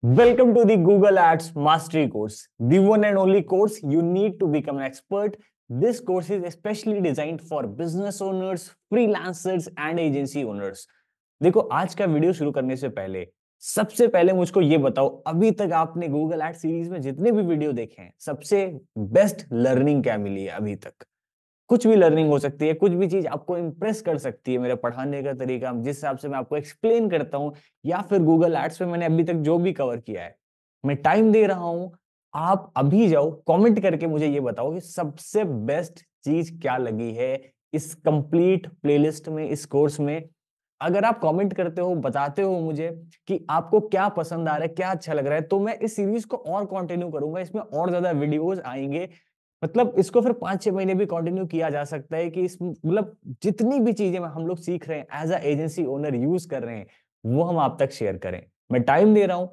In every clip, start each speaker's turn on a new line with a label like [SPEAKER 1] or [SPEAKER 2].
[SPEAKER 1] Welcome to the Google Ads Mastery course, the one and only course you need to become an expert. This course is especially designed for business owners, freelancers and agency owners. देखो, आज का video शुरू करने से पहले सबसे पहले मुझको ये बताओ, अभी तक आपने गूगल एड सीरीज में जितने भी वीडियो देखे हैं, सबसे बेस्ट लर्निंग क्या मिली है अभी तक? कुछ भी लर्निंग हो सकती है, कुछ भी चीज आपको इंप्रेस कर सकती है, मेरे पढ़ाने का तरीका, जिस हिसाब से मैं आपको एक्सप्लेन करता हूं, या फिर गूगल एड्स पे मैंने अभी तक जो भी कवर किया है, मैं टाइम दे रहा हूं। आप अभी जाओ, कमेंट करके मुझे ये बताओ कि सबसे बेस्ट चीज क्या लगी है इस कंप्लीट प्लेलिस्ट में, इस कोर्स में। अगर आप कमेंट करते हो, बताते हो मुझे कि आपको क्या पसंद आ रहा है, क्या अच्छा लग रहा है, तो मैं इस सीरीज को और कंटिन्यू करूंगा, इसमें और ज्यादा वीडियोस आएंगे। मतलब इसको फिर 5-6 महीने भी कंटिन्यू किया जा सकता है कि इस मतलब जितनी भी चीजें हम लोग सीख रहे हैं, as a agency owner use कर रहे हैं, वो हम आप तक शेयर करें। मैं टाइम दे रहा हूं,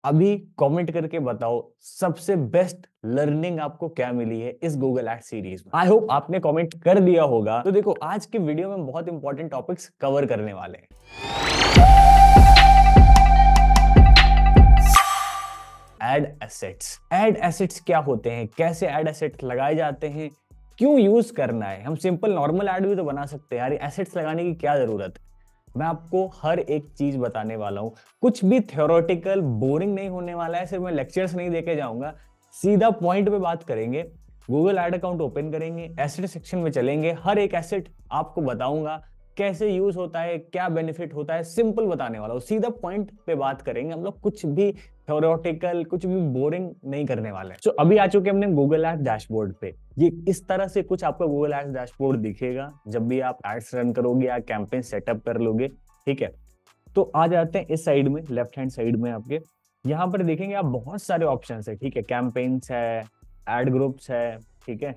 [SPEAKER 1] अभी कमेंट करके बताओ सबसे बेस्ट लर्निंग आपको क्या मिली है इस गूगल एड सीरीज में। आई होप आपने कमेंट कर दिया होगा। तो देखो, आज के वीडियो में बहुत इंपॉर्टेंट टॉपिक्स कवर करने वाले हैं। Add assets. एड एसेट्स क्या होते हैं, कैसे एड एसेट्स लगाए जाते हैं, क्यों यूज करना है? हम सिंपल नॉर्मल एड भी तो बना सकते हैं यार, एसेट्स लगाने की क्या जरूरत है? मैं आपको हर एक चीज बताने वाला हूं, कुछ भी थ्योरेटिकल बोरिंग नहीं होने वाला है। सिर्फ मैं लेक्चर्स नहीं देके जाऊंगा, सीधा पॉइंट पे बात करेंगे। गूगल एड अकाउंट ओपन करेंगे, एसेट सेक्शन में चलेंगे, हर एक एसेट आपको बताऊंगा कैसे यूज होता है, क्या बेनिफिट होता है, सिंपल बताने वाला हूं। सीधा पॉइंट पे बात करेंगे हम लोग, कुछ भी थ्योरेटिकल, कुछ भी बोरिंग नहीं करने वाले। तो अभी आ चुके हमने गूगल एड्स डैशबोर्ड पे। ये इस तरह से कुछ आपका गूगल एड्स डैशबोर्ड दिखेगा जब भी आप एड्स रन करोगे या कैंपेन सेटअप कर लोगे, ठीक है। तो आ जाते हैं इस साइड में, लेफ्ट हैंड साइड में आपके, यहाँ पर देखेंगे आप बहुत सारे ऑप्शन है, ठीक है। कैंपेन्स है, एड ग्रुप्स है, ठीक है,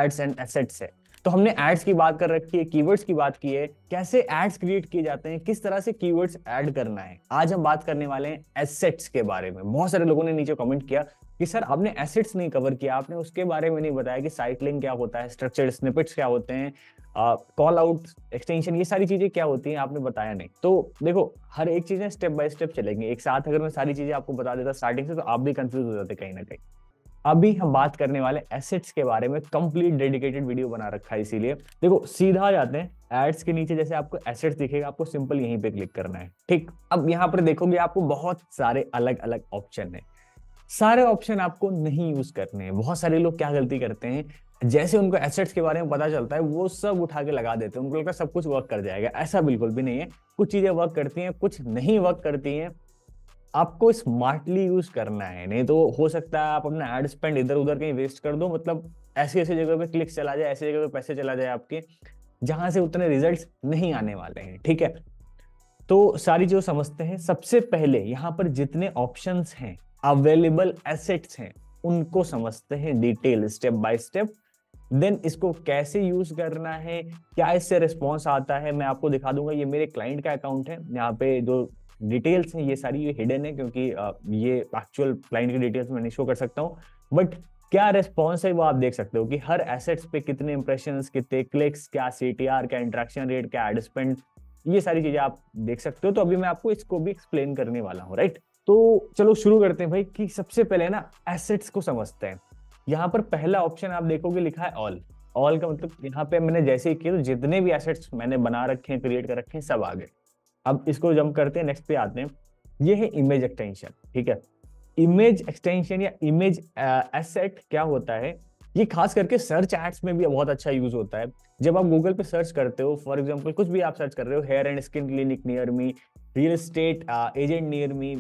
[SPEAKER 1] एड्स एंड एसेट्स है। तो हमने एड्स की बात कर रखी है, कीवर्ड्स की बात की है, कैसे एड्स क्रिएट किए जाते हैं, किस तरह से कीवर्ड्स ऐड करना है। आज हम बात करने वाले हैं एसेट्स के बारे में। बहुत सारे लोगों ने नीचे कमेंट किया कि सर आपने एसेट्स नहीं कवर किया, आपने उसके बारे में नहीं बताया कि साइट लिंक क्या होता है, स्ट्रक्चर्ड स्निपेट्स क्या होते हैं, कॉल आउट एक्सटेंशन, ये सारी चीजें क्या होती हैं, आपने बताया नहीं। तो देखो, हर एक चीजें स्टेप बाय स्टेप चलेंगे। एक साथ अगर मैं सारी चीजें आपको बता देता स्टार्टिंग से, तो आप भी कंफ्यूज हो जाते कहीं ना कहीं। अभी हम बात करने वाले एसेट्स के बारे में, कंप्लीट डेडिकेटेड वीडियो बना रखा है। इसीलिए देखो, सीधा आ जाते हैं एड्स के नीचे, जैसे आपको एसेट्स दिखेगा, आपको सिंपल यहीं पे क्लिक करना है, ठीक। अब यहाँ पर देखोगे आपको बहुत सारे अलग अलग ऑप्शन है। सारे ऑप्शन आपको नहीं यूज करने हैं। बहुत सारे लोग क्या गलती करते हैं, जैसे उनको एसेट्स के बारे में पता चलता है, वो सब उठा के लगा देते हैं, उनको लगता है सब कुछ वर्क कर जाएगा। ऐसा बिल्कुल भी नहीं है। कुछ चीजें वर्क करती हैं, कुछ नहीं वर्क करती हैं। आपको स्मार्टली यूज करना है, नहीं तो हो सकता है आप अपना एड स्पेंड इधर उधर कहीं वेस्ट कर दो। मतलब ऐसी ऐसी जगह पे क्लिक चला जाए, ऐसी जगह पे पैसे चला जाए आपके, जहां से उतने रिजल्ट्स नहीं आने वाले हैं, ठीक है। तो सारी चीज समझते हैं। सबसे पहले यहाँ पर जितने ऑप्शंस हैं, अवेलेबल एसेट्स हैं, उनको समझते हैं detail, step by step. Then इसको कैसे यूज करना है, क्या इससे रिस्पॉन्स आता है, मैं आपको दिखा दूंगा। ये मेरे क्लाइंट का अकाउंट है, यहाँ पे जो डिटेल्स हैं ये सारी ये हिडन है, क्योंकि ये एक्चुअल क्लाइंट की डिटेल्स मैं नहीं शो कर सकता हूँ। बट क्या रिस्पॉन्स है वो आप देख सकते हो कि हर एसेट्स पे कितने इंप्रेशंस, कितने क्लिक्स, क्या सीटीआर, क्या इंट्रैक्शन रेट, क्या एड स्पेंड, ये सारी चीजें आप देख सकते हो। तो अभी मैं आपको इसको भी एक्सप्लेन करने वाला हूँ, राइट। तो चलो शुरू करते हैं भाई, कि सबसे पहले ना एसेट्स को समझते हैं। यहाँ पर पहला ऑप्शन आप देखोगे लिखा है ऑल। ऑल का मतलब यहाँ पे मैंने जैसे ही किया तो जितने भी एसेट्स मैंने बना रखे हैं, क्रिएट कर रखे हैं, सब आ गए। अब इसको जंप करते हैं, नेक्स्ट पे आते हैं। ये है इमेज एक्सटेंशन, ठीक है। इमेज एक्सटेंशन या इमेज एसेट क्या होता है, ये खास करके सर्च एड्स में भी बहुत अच्छा यूज होता है। जब आप गूगल पे सर्च करते हो, फॉर एग्जांपल कुछ भी आप सर्च कर रहे हो, hair and skin clinic near me, real estate agent near me,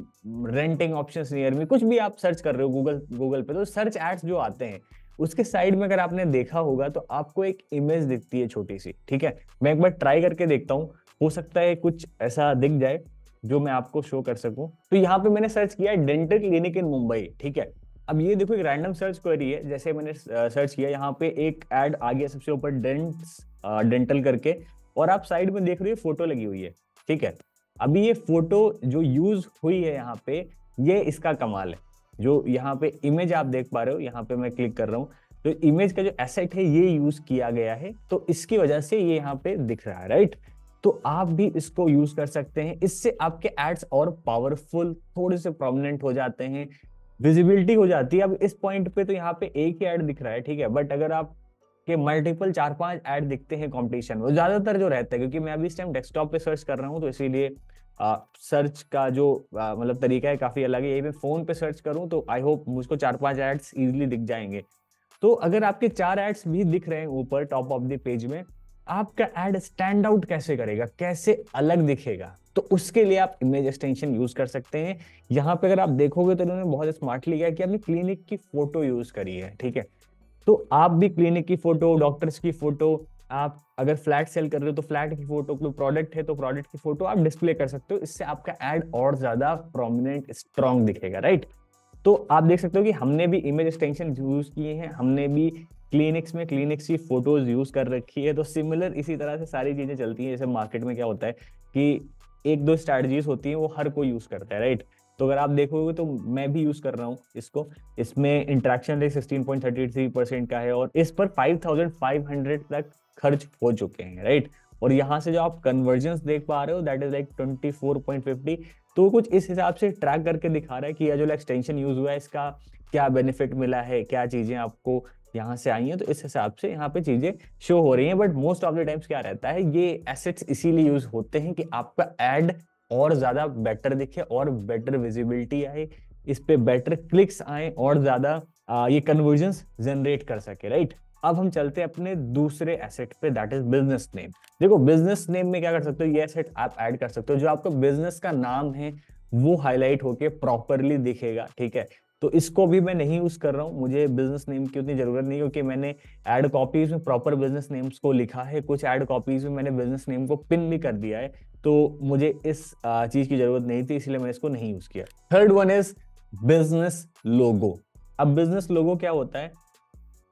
[SPEAKER 1] renting options near me, कुछ भी आप सर्च कर रहे हो गूगल पे, तो सर्च एड्स जो आते हैं उसके साइड में अगर आपने देखा होगा तो आपको एक इमेज दिखती है छोटी सी, ठीक है। मैं एक बार ट्राई करके देखता हूँ, हो सकता है कुछ ऐसा दिख जाए जो मैं आपको शो कर सकूं। तो यहाँ पे मैंने सर्च किया डेंटल क्लिनिक इन मुंबई, ठीक है। अब ये देखो, एक रैंडम सर्च क्वेरी है, जैसे मैंने सर्च किया, यहाँ पे एक ऐड आ गया सबसे ऊपर, डेंटल करके, और आप साइड में देख रहे हो फोटो लगी हुई है, ठीक है। अभी ये फोटो जो यूज हुई है यहाँ पे, ये इसका कमाल है। जो यहाँ पे इमेज आप देख पा रहे हो, यहाँ पे मैं क्लिक कर रहा हूँ, तो इमेज का जो एसेट है ये यूज किया गया है, तो इसकी वजह से ये यहाँ पे दिख रहा है, राइट। तो आप भी इसको यूज कर सकते हैं। इससे आपके एड्स और पावरफुल, थोड़े से प्रोमिनेंट हो जाते हैं, विजिबिलिटी हो जाती है। अब इस पॉइंट पे तो यहाँ पे एक ही ऐड दिख रहा है, ठीक है, बट अगर आप के मल्टीपल 4-5 ऐड दिखते हैं कंपटीशन में, ज्यादातर जो रहता है, क्योंकि मैं अभी इस टाइम डेस्कटॉप पे सर्च कर रहा हूँ, तो इसीलिए सर्च का जो मतलब तरीका है काफी अलग है। यही मैं फोन पे सर्च करूँ तो आई होप मुझको 4-5 एड्स इजिली दिख जाएंगे। तो अगर आपके 4 एड्स भी दिख रहे हैं ऊपर टॉप ऑफ द पेज में, आपका एड स्टैंड आउट कैसे करेगा, कैसे अलग दिखेगा, तो उसके लिए आप इमेज एक्सटेंशन यूज कर सकते हैं। यहाँ पे अगर आप देखोगे तो इन्होंने बहुत स्मार्टली किया कि आपने क्लिनिक की फोटो यूज करी है, ठीक है। तो आप भी क्लिनिक की फोटो, डॉक्टर्स की फोटो, आप अगर फ्लैट सेल कर रहे हो तो फ्लैट की फोटो, कोई प्रोडक्ट है तो प्रोडक्ट की फोटो आप डिस्प्ले कर सकते हो। इससे आपका एड और ज्यादा प्रोमिनेंट, स्ट्रॉन्ग दिखेगा, राइट। तो आप देख सकते हो कि हमने भी इमेज एक्सटेंशन यूज किए हैं, हमने भी क्लिनिक्स में क्लिनिक्स की फोटोज यूज कर रखी है। तो सिमिलर इसी तरह से सारी चीजें चलती हैं। जैसे मार्केट में क्या होता है कि एक दो स्ट्रैटेजीज होती हैं, वो हर कोई यूज करता है, राइट। तो अगर आप देखोगे तो मैं भी यूज कर रहा हूँ इसको। इसमें इंटरेक्शन रेट 16.33% का है और इस पर 5500 तक खर्च हो चुके हैं, राइट। और यहाँ से जो आप कन्वर्जन देख पा रहे हो दैट इज लाइक 24.50। तो कुछ इस हिसाब से ट्रैक करके दिखा रहा है कि यह जो एक्सटेंशन यूज हुआ है इसका क्या बेनिफिट मिला है, क्या चीजें आपको यहाँ से आई हैं। तो इस हिसाब से यहाँ पे चीजें शो हो रही हैं। But most of the times क्या रहता है, ये एसेट्स इसीलिए यूज होते हैं कि आपका एड और ज्यादा बेटर दिखे और बेटर विजिबिलिटी आए, इस पे बेटर क्लिक्स आए और ज्यादा ये कन्वर्जन्स जनरेट कर सके, राइट। अब हम चलते हैं अपने दूसरे एसेट पे, दैट इज बिजनेस नेम। देखो बिजनेस नेम में क्या कर सकते हो, ये एसेट आप ऐड कर सकते हो, जो आपका बिजनेस का नाम है वो हाईलाइट होके प्रॉपरली दिखेगा, ठीक है। तो इसको भी मैं नहीं यूज कर रहा हूँ, मुझे बिजनेस नेम की उतनी जरूरत नहीं, क्योंकि मैंने एड कॉपीज में प्रॉपर बिजनेस नेम्स को लिखा है। कुछ एड कॉपीज में मैंने बिजनेस नेम को पिन भी कर दिया है, तो मुझे इस चीज की जरूरत नहीं थी, इसलिए मैंने इसको नहीं यूज किया। थर्ड वन इज बिजनेस लोगो। अब बिजनेस लोगो क्या होता है,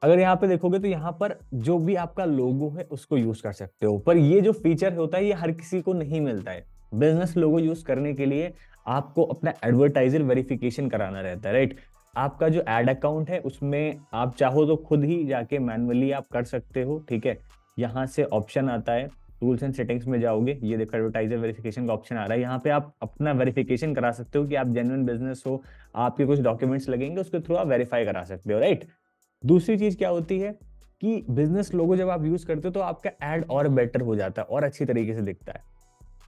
[SPEAKER 1] अगर यहाँ पे देखोगे तो यहाँ पर जो भी आपका लोगो है उसको यूज कर सकते हो, पर ये जो फीचर होता है ये हर किसी को नहीं मिलता है। बिजनेस लोगो यूज करने के लिए आपको अपना एडवर्टाइजर वेरिफिकेशन कराना रहता है, राइट। आपका जो एड अकाउंट है उसमें आप चाहो तो खुद ही जाके मैनुअली आप कर सकते हो, ठीक है। यहाँ से ऑप्शन आता है, टूल्स एंड सेटिंग्स में जाओगे, ये देखो एडवर्टाइजर वेरिफिकेशन का ऑप्शन आ रहा है। यहाँ पे आप अपना वेरिफिकेशन करा सकते हो कि आप जेन्युइन बिजनेस हो, आपके कुछ डॉक्यूमेंट्स लगेंगे उसके थ्रू आप वेरीफाई करा सकते हो, राइट। दूसरी चीज क्या होती है कि बिजनेस लोगो जब आप यूज करते हो तो आपका एड और बेटर हो जाता है और अच्छी तरीके से दिखता है।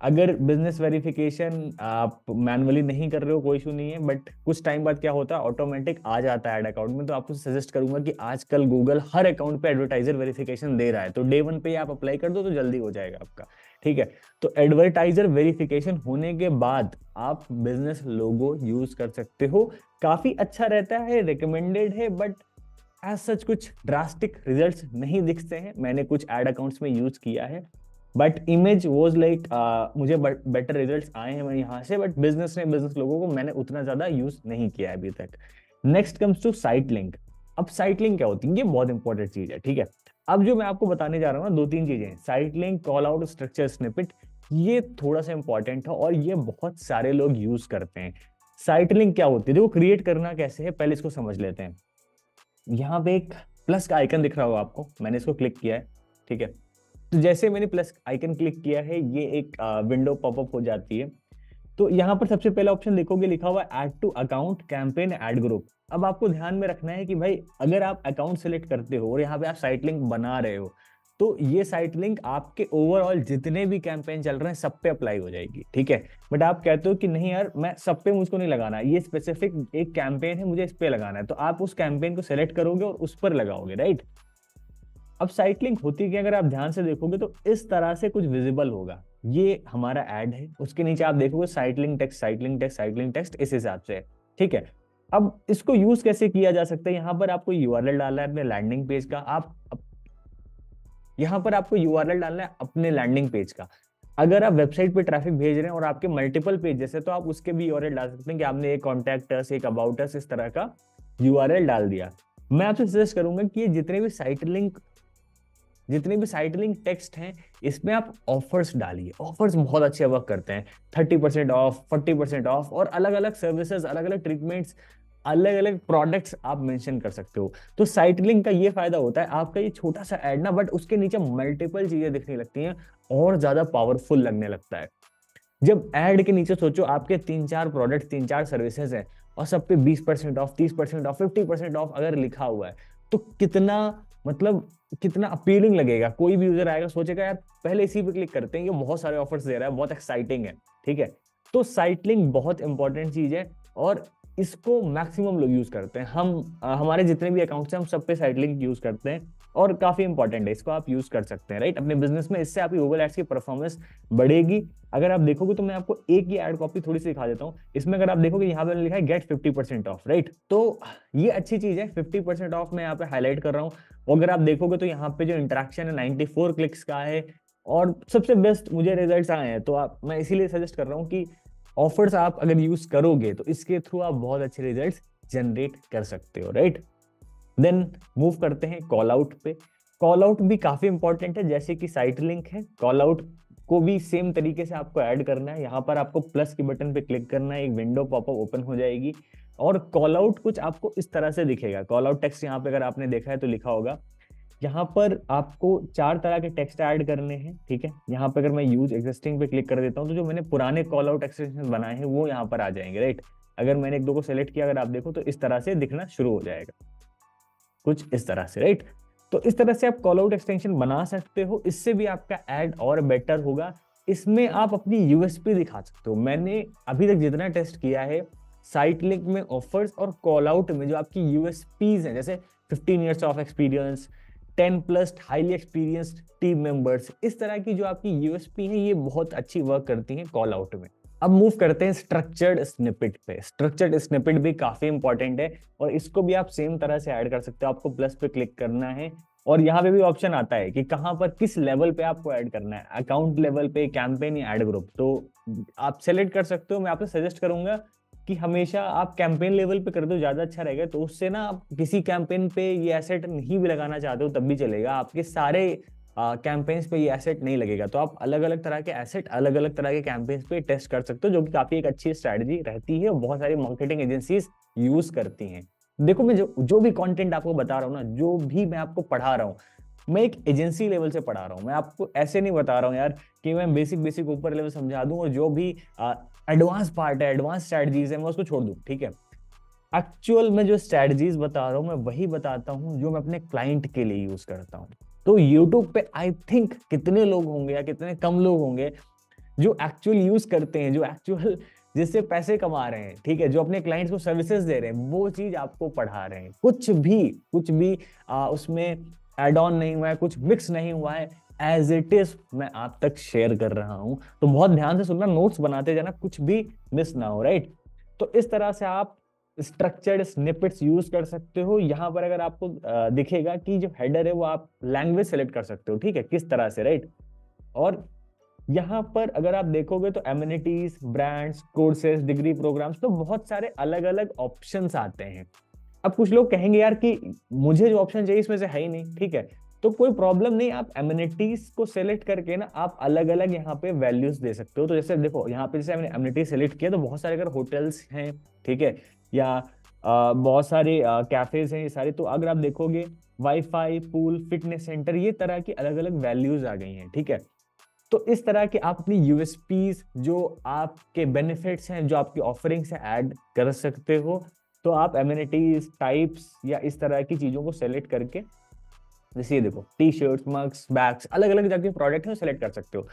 [SPEAKER 1] अगर बिजनेस वेरिफिकेशन आप मैनुअली नहीं कर रहे हो कोई इशू नहीं है, बट कुछ टाइम बाद क्या होता है ऑटोमेटिक आ जाता है एड अकाउंट में। तो आपको सजेस्ट करूंगा कि आजकल गूगल हर अकाउंट पे एडवर्टाइजर वेरिफिकेशन दे रहा है, तो डे 1 पे आप अप्लाई कर दो तो जल्दी हो जाएगा आपका, ठीक है। तो एडवर्टाइजर वेरिफिकेशन होने के बाद आप बिजनेस लोगो यूज कर सकते हो, काफी अच्छा रहता है, रिकमेंडेड है, बट एज सच कुछ ड्रास्टिक रिजल्ट्स नहीं दिखते हैं। मैंने कुछ एड अकाउंट्स में यूज किया है, बट इमेज वॉज लाइक मुझे बेटर रिजल्ट्स आए हैं यहाँ से, बट बिजनेस लोगों को मैंने उतना ज्यादा यूज नहीं किया है अभी तक। Next comes to site link. अब साइट लिंक क्या होती है, ये बहुत इंपॉर्टेंट चीज है, ठीक है। अब जो मैं आपको बताने जा रहा हूँ ना, 2-3 चीजें, site link, call out, structure snippet, ये थोड़ा सा इंपॉर्टेंट है और ये बहुत सारे लोग यूज करते हैं। साइट लिंक क्या होती है, देखो क्रिएट करना कैसे है पहले इसको समझ लेते हैं। यहाँ पे एक प्लस का आइकन दिख रहा होगा आपको, मैंने इसको क्लिक किया है, ठीक है। तो जैसे मैंने प्लस आइकन क्लिक किया है ये एक विंडो पॉपअप हो जाती है। तो यहाँ पर सबसे पहला ऑप्शन देखोगे लिखा हुआ add to account campaign ad group. अब आपको ध्यान में रखना है कि भाई अगर आप अकाउंट सेलेक्ट करते हो और यहाँ पे आप साइट लिंक बना रहे हो, तो ये साइट लिंक आपके ओवरऑल जितने भी कैंपेन चल रहे हैं सब पे अप्लाई हो जाएगी, ठीक है। बट आप कहते हो कि नहीं यार मैं सब पे मुझको नहीं लगाना, ये स्पेसिफिक एक कैंपेन है मुझे इस पे लगाना है, तो आप उस कैंपेन को सेलेक्ट करोगे और उस पर लगाओगे, राइट। अब साइट लिंक होती है, अगर आप ध्यान से देखोगे तो इस तरह से कुछ विजिबल होगा, ये हमारा ऐड है, उसके नीचे आप देखोगे site link text, site link text, site link text, इस हिसाब से, ठीक है। अब इसको यूज कैसे किया जा सकता है, यहाँ पर आपको यूआरएल डालना है अपने लैंडिंग पेज का, यहाँ पर आपको यूआरएल डालना है अपने लैंडिंग पेज का। अगर आप वेबसाइट पे ट्रैफिक भेज रहे हैं और आपके मल्टीपल पेजेस है तो आप उसके भी यूआरएल डाल सकते हैं कि आपने एक कॉन्टैक्ट अस, एक अबाउट अस, इस तरह का यूआरएल डाल दिया। मैं आपसे सजेस्ट करूंगा कि ये जितने भी साइट लिंक टेक्स्ट हैं इसमें आप ऑफर्स डालिए। ऑफर्स बहुत अच्छे वर्क करते हैं, 30% ऑफ, 40% ऑफ, और अलग अलग सर्विसेज, अलग अलग ट्रीटमेंट्स अलग अलग प्रोडक्ट्स आप मेंशन कर सकते हो। तो साइट लिंक का ये फायदा होता है, आपका ये छोटा सा ऐड ना, बट उसके नीचे मल्टीपल चीजें दिखने लगती हैं और ज्यादा पावरफुल लगने लगता है। जब ऐड के नीचे सोचो आपके 3-4 प्रोडक्ट, 3-4 सर्विसेज हैं और सब पे 20% ऑफ, 30% ऑफ, 50% ऑफ अगर लिखा हुआ है, तो कितना मतलब कितना अपीलिंग लगेगा। कोई भी यूजर आएगा सोचेगा यार पहले इसी पे क्लिक करते हैं, ये बहुत सारे ऑफर्स दे रहा है, बहुत एक्साइटिंग है, ठीक है। तो साइट लिंक बहुत इंपॉर्टेंट चीज है और इसको मैक्सिमम लोग यूज करते हैं। हमारे जितने भी अकाउंट्स हैं हम सब पे साइट लिंक यूज करते हैं और काफी इंपॉर्टेंट है, इसको आप यूज कर सकते हैं, राइट, अपने बिजनेस में। इससे आपकी गूगल एड्स की परफॉर्मेंस बढ़ेगी। अगर आप देखोगे तो मैं आपको एक ही एड कॉपी थोड़ी सी दिखा देता हूँ। इसमें अगर आप देखोगे यहाँ पे लिखा है गेट 50% ऑफ, राइट, तो ये अच्छी चीज है। 50% ऑफ मैं यहाँ पे हाईलाइट कर रहा हूँ। और अगर आप देखोगे तो यहाँ पे जो इंटरेक्शन है 94 क्लिक्स का है और सबसे बेस्ट मुझे रिजल्ट्स आए हैं। तो मैं इसीलिए सजेस्ट कर रहा हूँ कि ऑफर्स आप अगर यूज करोगे तो इसके थ्रू आप बहुत अच्छे रिजल्ट्स जनरेट कर सकते हो, राइट। देन मूव करते हैं कॉल आउट पे। कॉल आउट भी काफी इंपॉर्टेंट है, जैसे कि साइट लिंक है, कॉल आउट को भी सेम तरीके से आपको ऐड करना है। यहाँ पर आपको प्लस के बटन पे क्लिक करना है, एक विंडो पॉपअप ओपन हो जाएगी और कॉल आउट कुछ आपको इस तरह से दिखेगा। कॉल आउट टेक्स्ट यहाँ पे अगर आपने देखा है तो लिखा होगा। यहाँ पर आपको 4 तरह के टेक्स्ट ऐड करने हैं, ठीक है। यहाँ पे अगर मैं यूज एग्जिस्टिंग पे क्लिक कर देता हूँ तो जो मैंने पुराने कॉल आउट एक्सटेंशन बनाए हैं वो यहाँ पर आ जाएंगे, राइट। अगर मैंने एक दो को सेलेक्ट किया, अगर आप देखो तो इस तरह से दिखना शुरू हो जाएगा, कुछ इस तरह से, राइट। तो इस तरह से आप कॉल आउट एक्सटेंशन बना सकते हो, इससे भी आपका ऐड और बेटर होगा। इसमें आप अपनी यूएसपी दिखा सकते हो। मैंने अभी तक जितना टेस्ट किया है साइट लिंक में ऑफर्स और कॉल आउट में जो आपकी यूएसपीज हैं, जैसे 15 years of experience, 10+ highly experienced team members, इस तरह की जो आपकी यूएसपी है ये बहुत अच्छी वर्क करती हैं कॉल आउट में। अब मूव करते हैं स्ट्रक्चर्ड स्निपेट पे। स्ट्रक्चर्ड स्निपेट भी काफी इंपॉर्टेंट है और इसको भी आप सेम तरह से ऐड कर सकते हो। आपको प्लस पे क्लिक करना है और यहाँ पे भी ऑप्शन आता है कि कहाँ पर किस लेवल पे आपको ऐड करना है, अकाउंट लेवल पे, कैंपेन या ऐड ग्रुप। तो आप सेलेक्ट कर सकते हो। मैं आपसे सजेस्ट करूंगा कि हमेशा आप कैंपेन लेवल पे कर दो, ज्यादा अच्छा रहेगा। तो उससे ना आप किसी कैंपेन पे ये एसेट नहीं भी लगाना चाहते हो तब भी चलेगा, आपके सारे कैंपेन्स पे ये एसेट नहीं लगेगा। तो आप अलग अलग तरह के एसेट अलग अलग तरह के कैंपेन्स पे टेस्ट कर सकते हो, जो कि काफी एक अच्छी स्ट्रैटेजी रहती है और बहुत सारी मार्केटिंग एजेंसीज यूज करती हैं। देखो मैं जो भी कंटेंट आपको बता रहा हूँ ना, जो भी मैं आपको पढ़ा रहा हूँ, मैं एक एजेंसी लेवल से पढ़ा रहा हूँ। मैं आपको ऐसे नहीं बता रहा हूँ यार कि मैं बेसिक ऊपर लेवल समझा दूं और जो भी एडवांस पार्ट है, एडवांस स्ट्रैटेजीज है, मैं उसको छोड़ दूं, ठीक है। एक्चुअल में जो स्ट्रैटेजीज बता रहा हूँ मैं वही बताता हूँ जो मैं अपने क्लाइंट के लिए यूज करता हूँ। तो यूट्यूब पे आई थिंक कितने लोग होंगे या कितने कम लोग होंगे जो एक्चुअल यूज करते हैं, जो एक्चुअल जिससे पैसे कमा रहे हैं, ठीक है, जो अपने क्लाइंट्स को सर्विसेज दे रहे हैं, वो चीज आपको पढ़ा रहे हैं। कुछ भी उसमें एड ऑन नहीं हुआ है, कुछ मिक्स नहीं हुआ है, एज इट इज मैं आप तक शेयर कर रहा हूं। तो बहुत ध्यान से सुनना, नोट्स बनाते जाना, कुछ भी मिस ना हो, राइट। तो इस तरह से आप स्ट्रक्चर्ड स्निपेट्स यूज कर सकते हो। यहाँ पर अगर आपको दिखेगा कि जो हेडर है वो आप लैंग्वेज सेलेक्ट कर सकते हो, ठीक है, किस तरह से, राइट। और यहाँ पर अगर आप देखोगे तो amenities, brands, courses, degree programmes, तो बहुत सारे अलग अलग ऑप्शंस आते हैं। अब कुछ लोग कहेंगे यार कि मुझे जो ऑप्शन चाहिए इसमें से है ही नहीं, ठीक है, तो कोई प्रॉब्लम नहीं। आप एमिनिटीज को सेलेक्ट करके ना आप अलग अलग यहाँ पे वैल्यूज दे सकते हो। तो जैसे देखो यहाँ पे जैसे मैंने एमिनिटीज सेलेक्ट किया तो बहुत सारे अगर होटल्स हैं, ठीक है, या बहुत सारे कैफेज हैं, ये सारे, तो अगर आप देखोगे वाईफाई, पूल, फिटनेस सेंटर, ये तरह की अलग अलग वैल्यूज आ गई हैं, ठीक है। तो इस तरह के आप अपनी यूएसपीज, जो आपके बेनिफिट्स हैं, जो आपकी ऑफरिंग्स है, ऐड कर सकते हो। तो आप एमिनिटीज, टाइप्स या इस तरह की चीजों को सेलेक्ट करके, जैसे ये देखो टी शर्ट्स, मग्स, बैग्स, अलग अलग जाके प्रोडक्ट है सेलेक्ट कर सकते हो।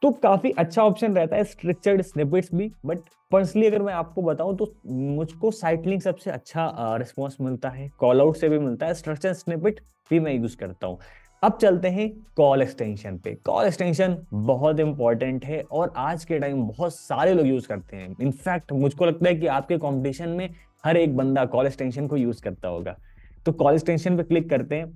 [SPEAKER 1] तो काफी अच्छा ऑप्शन रहता है स्ट्रक्चर्ड स्निपेट्स भी। बट पर्सनली अगर मैं आपको बताऊं तो मुझको साइट लिंक सबसे अच्छा रिस्पॉन्स मिलता है, कॉल आउट से भी मिलता है, स्ट्रक्चर्ड स्निपेट भी मैं यूज करता हूं। अब चलते हैं कॉल एक्सटेंशन पे। कॉल एक्सटेंशन बहुत इंपॉर्टेंट है और आज के टाइम बहुत सारे लोग यूज करते हैं। इनफैक्ट मुझको लगता है कि आपके कंपटीशन में हर एक बंदा कॉल एक्सटेंशन को यूज करता होगा। तो कॉल एक्सटेंशन पे क्लिक करते हैं।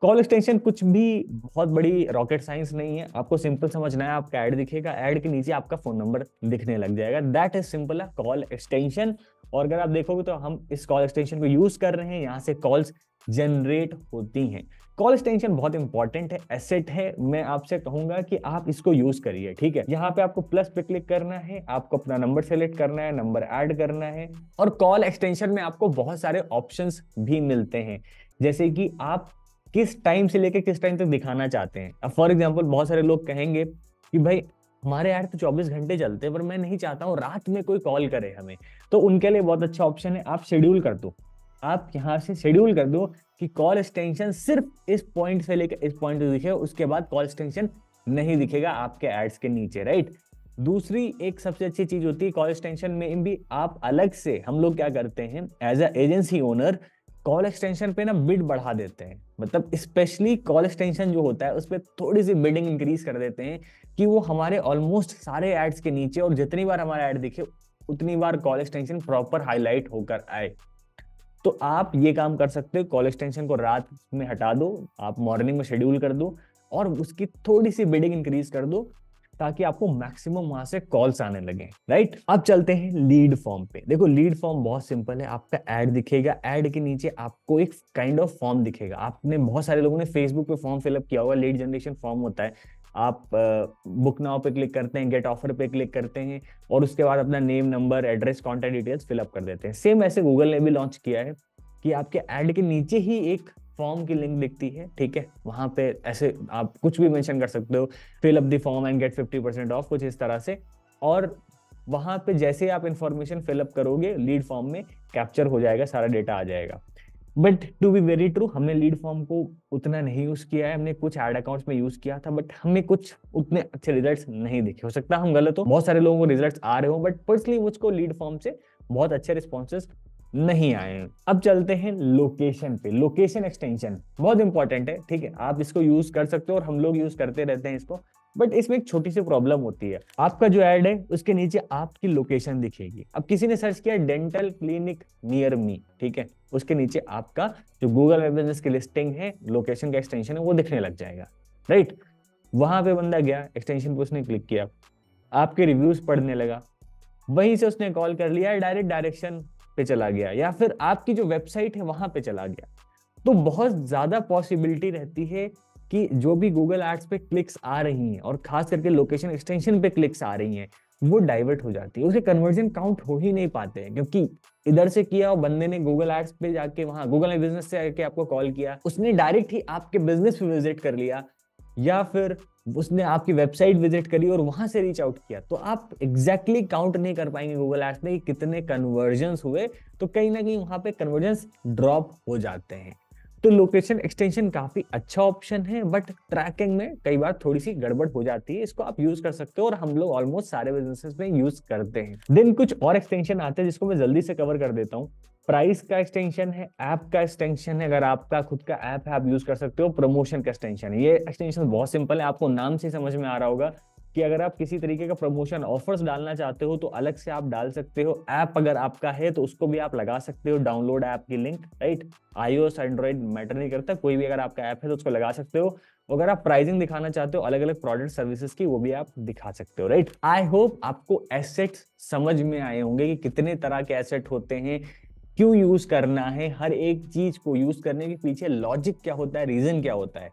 [SPEAKER 1] कॉल एक्सटेंशन कुछ भी बहुत बड़ी रॉकेट साइंस नहीं है, आपको सिंपल समझना है। आपका ऐड दिखेगा, ऐड के नीचे आपका फोन नंबर दिखने लग जाएगा, दैट इज सिंपल है कॉल एक्सटेंशन। और अगर आप देखोगे तो हम इस कॉल एक्सटेंशन को यूज कर रहे हैं, यहाँ से कॉल्स जनरेट होती हैं। कॉल एक्सटेंशन बहुत इंपॉर्टेंट है, एसेट है। मैं आपसे कहूंगा कि आप इसको यूज करिए, ठीक है। यहाँ पे आपको प्लस पे क्लिक करना है, आपको अपना नंबर सेलेक्ट करना है, नंबर ऐड करना है, और कॉल एक्सटेंशन में आपको बहुत सारे ऑप्शंस भी मिलते हैं, जैसे कि आप किस टाइम से लेकर किस टाइम तक दिखाना चाहते हैं। अब फॉर एग्जाम्पल बहुत सारे लोग कहेंगे कि भाई हमारे ऐड तो 24 घंटे चलते हैं, पर मैं नहीं चाहता हूँ रात में कोई कॉल करे हमें। तो उनके लिए बहुत अच्छा ऑप्शन है, आप शेड्यूल कर दो। आप यहाँ से शेड्यूल कर दो कि कॉल एक्सटेंशन सिर्फ इस पॉइंट से लेकर इस पॉइंट तक दिखे, उसके बाद कॉल एक्सटेंशन नहीं दिखेगा आपके एड्स के नीचे, राइट। दूसरी एक सबसे अच्छी चीज होती है कॉल एक्सटेंशन में भी, आप अलग से, हम लोग क्या करते हैं as a agency owner, call extension पे ना बिड बढ़ा देते हैं। मतलब स्पेशली कॉल एक्सटेंशन जो होता है उस पर थोड़ी सी बिडिंग इंक्रीज कर देते हैं कि वो हमारे ऑलमोस्ट सारे एड्स के नीचे, और जितनी बार हमारा एड दिखे उतनी बार कॉल एक्सटेंशन प्रॉपर हाईलाइट होकर आए। तो आप ये काम कर सकते हो, कॉल एक्सटेंशन को रात में हटा दो, आप मॉर्निंग में शेड्यूल कर दो, और उसकी थोड़ी सी बिडिंग इंक्रीज कर दो, ताकि आपको मैक्सिमम वहां से कॉल्स आने लगे, राइट। अब चलते हैं लीड फॉर्म पे। देखो लीड फॉर्म बहुत सिंपल है, आपका ऐड दिखेगा, ऐड के नीचे आपको एक काइंड ऑफ फॉर्म दिखेगा। आपने बहुत सारे लोगों ने फेसबुक पे फॉर्म फिलअप किया होगा, लीड जनरेशन फॉर्म होता है। आप बुक नाउ पे क्लिक करते हैं, गेट ऑफर पे क्लिक करते हैं, और उसके बाद अपना name, number, address, contact details fill up कर देते हैं। सेम ऐसे गूगल ने भी लॉन्च किया है कि आपके ऐड के नीचे ही एक फॉर्म की लिंक दिखती है, ठीक है। वहां पे ऐसे आप कुछ भी मेंशन कर सकते हो, fill up the form and get 50% off, कुछ इस तरह से। और वहां पे जैसे आप इंफॉर्मेशन फिलअप करोगे लीड फॉर्म में कैप्चर हो जाएगा, सारा डेटा आ जाएगा। But to be very true, हमने लीड फॉर्म को उतना नहीं यूज किया है, हमने कुछ एड अकाउंट्स में यूज किया था, बट हमें कुछ उतने अच्छे रिजल्ट्स नहीं दिखे। हो सकता है हम गलत हो, बहुत सारे लोगों को रिजल्ट्स आ रहे हो, बट पर्सनली मुझको लीड फॉर्म से बहुत अच्छे रिस्पॉन्सेस नहीं आए हैं। अब चलते हैं लोकेशन पे। लोकेशन एक्सटेंशन बहुत इंपॉर्टेंट है, ठीक है। आप इसको यूज कर सकते हो और हम लोग यूज करते रहते हैं इसको, बट इसमें एक छोटी सी प्रॉब्लम होती है। आपका जो ऐड है उसके नीचे आपकी लोकेशन दिखेगी। अब किसी ने सर्च किया डेंटल क्लिनिक नियर मी, ठीक है, उसके नीचे आपका जो गूगल वेब बिजनेस की लिस्टिंग है, लोकेशन का एक्सटेंशन है, वो दिखने लग जाएगा, राइट। वहां पे बंदा गया, एक्सटेंशन पे उसने क्लिक किया, आपके रिव्यूज पढ़ने लगा, वहीं से उसने कॉल कर लिया, डायरेक्ट डायरेक्शन पे चला गया, या फिर आपकी जो वेबसाइट है वहां पे चला गया। तो बहुत ज्यादा पॉसिबिलिटी रहती है कि जो भी गूगल एड्स पे क्लिक्स आ रही हैं, और खास करके लोकेशन एक्सटेंशन पे क्लिक्स आ रही हैं, वो डाइवर्ट हो जाती है, उसके कन्वर्जन काउंट हो ही नहीं पाते हैं। क्योंकि इधर से किया और बंदे ने गूगल एड्स पे जाके, वहां गूगल में बिजनेस से आके आपको कॉल किया, उसने डायरेक्ट ही आपके बिजनेस पे विजिट कर लिया, या फिर उसने आपकी वेबसाइट विजिट करी और वहां से रीच आउट किया, तो आप एग्जैक्टली काउंट नहीं कर पाएंगे गूगल एड्स में कि कितने कन्वर्जन्स हुए। तो कहीं ना कहीं वहां पे कन्वर्जन्स ड्रॉप हो जाते हैं। तो लोकेशन एक्सटेंशन काफी अच्छा ऑप्शन है, बट ट्रैकिंग में कई बार थोड़ी सी गड़बड़ हो जाती है। इसको आप यूज कर सकते हो, और हम लोग ऑलमोस्ट सारे बिजनेसेस में यूज करते हैं। देन कुछ और एक्सटेंशन आते हैं जिसको मैं जल्दी से कवर कर देता हूँ। प्राइस का एक्सटेंशन है, ऐप का एक्सटेंशन है, अगर आपका खुद का ऐप है आप यूज कर सकते हो। प्रमोशन का एक्सटेंशन है, ये एक्सटेंशन बहुत सिंपल है, आपको नाम से समझ में आ रहा होगा कि अगर आप किसी तरीके का प्रमोशन ऑफर्स डालना चाहते हो तो अलग से आप डाल सकते हो। ऐप अगर आपका है तो उसको भी आप लगा सकते हो, डाउनलोड ऐप की link, right. iOS Android matter नहीं करता, कोई भी अगर आपका ऐप है तो उसको लगा सकते हो। अगर आप प्राइसिंग दिखाना चाहते हो अलग अलग प्रोडक्ट सर्विसेज की, वो भी आप दिखा सकते हो, राइट। आई होप आपको एसेट्स समझ में आए होंगे कि कितने तरह के एसेट होते हैं, क्यों यूज करना है, हर एक चीज को यूज करने के पीछे लॉजिक क्या होता है, रीजन क्या होता है।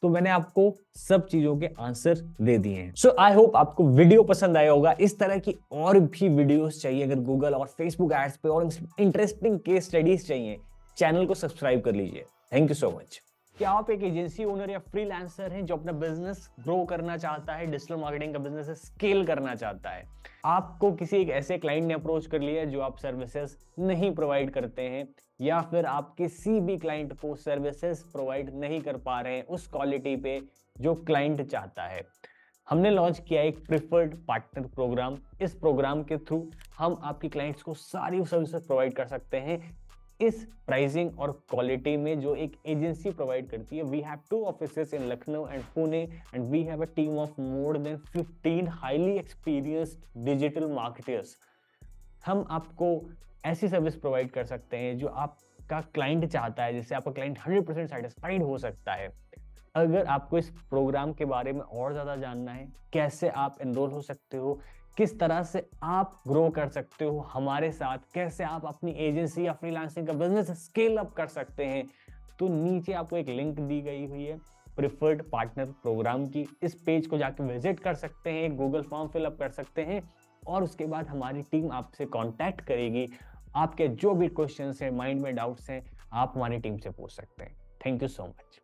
[SPEAKER 1] तो मैंने आपको सब चीजों के आंसर दे दिए हैं। सो आई होप आपको वीडियो पसंद आया होगा। इस तरह की और भी वीडियोस चाहिए, अगर गूगल और फेसबुक एड्स पे और इंटरेस्टिंग केस स्टडीज चाहिए, चैनल को सब्सक्राइब कर लीजिए। Thank you so much. क्या आप एक एजेंसी ओनर या फ्रीलांसर हैं जो अपना बिजनेस ग्रो करना चाहता है, डिजिटल मार्केटिंग का बिजनेस स्केल करना चाहता है, आपको किसी एक ऐसे क्लाइंट ने अप्रोच कर लिया जो आप सर्विसेज नहीं प्रोवाइड करते हैं, या फिर आप किसी भी क्लाइंट को सर्विसेज प्रोवाइड नहीं कर पा रहे हैं उस क्वालिटी पे जो क्लाइंट चाहता है, हमने लॉन्च किया एक प्रिफर्ड पार्टनर प्रोग्राम। इस प्रोग्राम के थ्रू हम आपकी क्लाइंट्स को सारी सर्विसेज प्रोवाइड कर सकते हैं इस प्राइसिंग और क्वालिटी में जो एक एजेंसी प्रोवाइड करती है। We have 2 offices in Lucknow and Pune, and we have a team of more than 15 highly experienced digital marketers. हम आपको ऐसी सर्विस प्रोवाइड कर सकते हैं जो आपका क्लाइंट चाहता है, जिससे आपका क्लाइंट 100% सेटिस्फाइड हो सकता है। अगर आपको इस प्रोग्राम के बारे में और ज़्यादा जानना है, कैसे आप एनरोल हो सकते हो, किस तरह से आप ग्रो कर सकते हो हमारे साथ, कैसे आप अपनी एजेंसी या फ्रीलांसिंग का बिजनेस स्केल अप कर सकते हैं, तो नीचे आपको एक लिंक दी गई हुई है प्रिफर्ड पार्टनर प्रोग्राम की, इस पेज को जाके विजिट कर सकते हैं, गूगल फॉर्म फिलअप कर सकते हैं और उसके बाद हमारी टीम आपसे कांटेक्ट करेगी। आपके जो भी क्वेश्चंस हैं, माइंड में डाउट्स हैं, आप हमारी टीम से पूछ सकते हैं। Thank you so much.